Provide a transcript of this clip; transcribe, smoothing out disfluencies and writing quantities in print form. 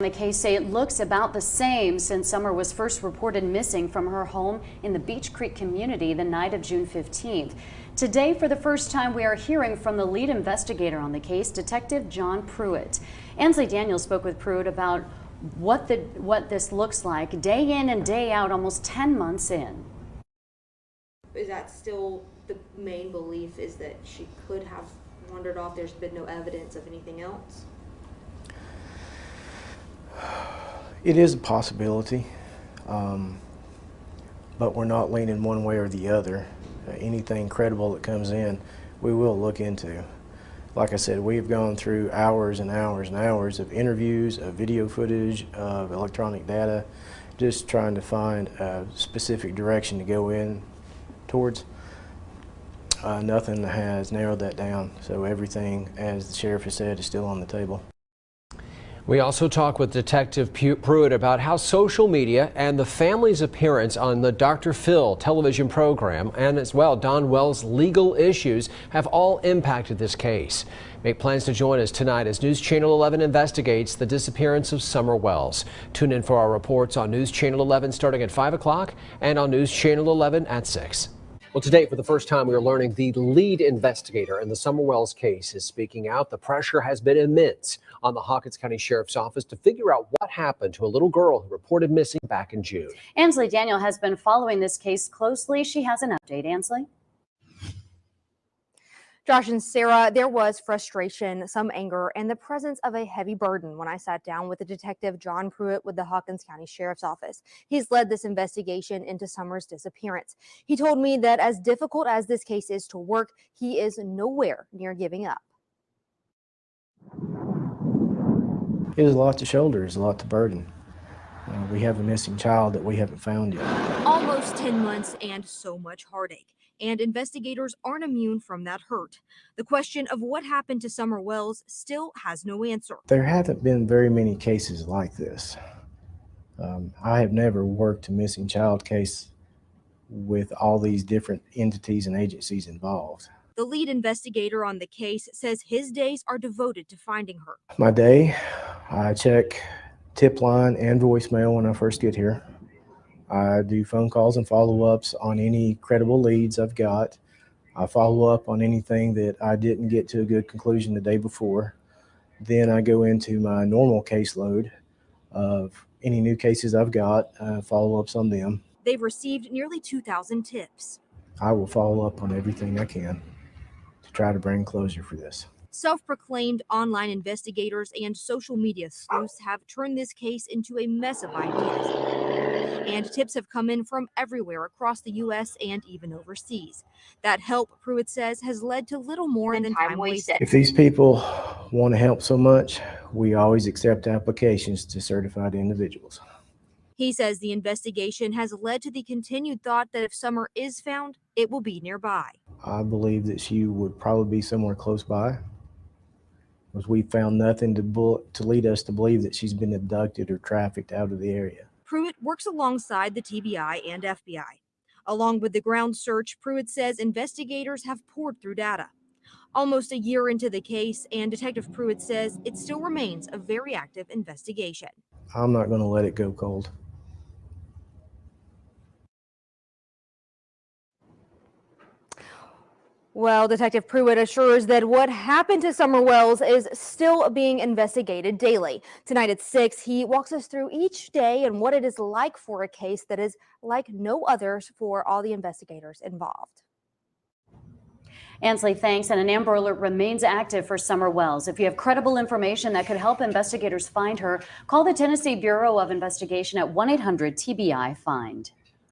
The case say it looks about the same since Summer was first reported missing from her home in the Beach Creek community the night of June 15th. Today, for the first time, we are hearing from the lead investigator on the case, Detective John Pruitt. Ansley Daniels spoke with Pruitt about what this looks like day in and day out, almost 10 months in. Is that still the main belief, is that she could have wandered off? There's been no evidence of anything else? It is a possibility, but we're not leaning one way or the other. Anything credible that comes in, we will look into. Like I said, we've gone through hours and hours and hours of interviews, of video footage, of electronic data, just trying to find a specific direction to go in towards. Nothing has narrowed that down, so everything, as the sheriff has said, is still on the table. We also talk with Detective Pruitt about how social media and the family's appearance on the Dr. Phil television program, and as well Don Wells' legal issues, have all impacted this case. Make plans to join us tonight as News Channel 11 investigates the disappearance of Summer Wells. Tune in for our reports on News Channel 11 starting at 5 o'clock and on News Channel 11 at 6. Well, today, for the first time, we are learning the lead investigator in the Summer Wells case is speaking out. The pressure has been immense on the Hawkins County Sheriff's Office to figure out what happened to a little girl who reported missing back in June. Ansley Daniel has been following this case closely. She has an update. Ansley? Josh and Sarah, there was frustration, some anger, and the presence of a heavy burden when I sat down with the detective John Pruitt with the Hawkins County Sheriff's Office. He's led this investigation into Summer's disappearance. He told me that as difficult as this case is to work, he is nowhere near giving up. It is a lot to shoulder, it's a lot to burden. We have a missing child that we haven't found yet. Almost 10 months and so much heartache. And investigators aren't immune from that hurt. The question of what happened to Summer Wells still has no answer. There haven't been very many cases like this. I have never worked a missing child case with all these different entities and agencies involved. The lead investigator on the case says his days are devoted to finding her. My day, I check tip line and voicemail when I first get here. I do phone calls and follow-ups on any credible leads I've got. I follow up on anything that I didn't get to a good conclusion the day before. Then I go into my normal caseload of any new cases I've got, follow-ups on them. They've received nearly 2,000 tips. I will follow up on everything I can to try to bring closure for this. Self-proclaimed online investigators and social media sleuths have turned this case into a mess of ideas. And tips have come in from everywhere across the U.S. and even overseas. That help, Pruitt says, has led to little more than time wasted. If these people want to help so much, we always accept applications to certified individuals. He says the investigation has led to the continued thought that if Summer is found, it will be nearby. I believe that she would probably be somewhere close by, because we found nothing to lead us to believe that she's been abducted or trafficked out of the area. Pruitt works alongside the TBI and FBI. Along with the ground search, Pruitt says investigators have poured through data. Almost a year into the case, and Detective Pruitt says it still remains a very active investigation. I'm not going to let it go cold. Well, Detective Pruitt assures that what happened to Summer Wells is still being investigated daily. Tonight at 6, he walks us through each day and what it is like for a case that is like no others for all the investigators involved. Ansley, thanks. And an Amber Alert remains active for Summer Wells. If you have credible information that could help investigators find her, call the Tennessee Bureau of Investigation at 1-800-TBI-FIND.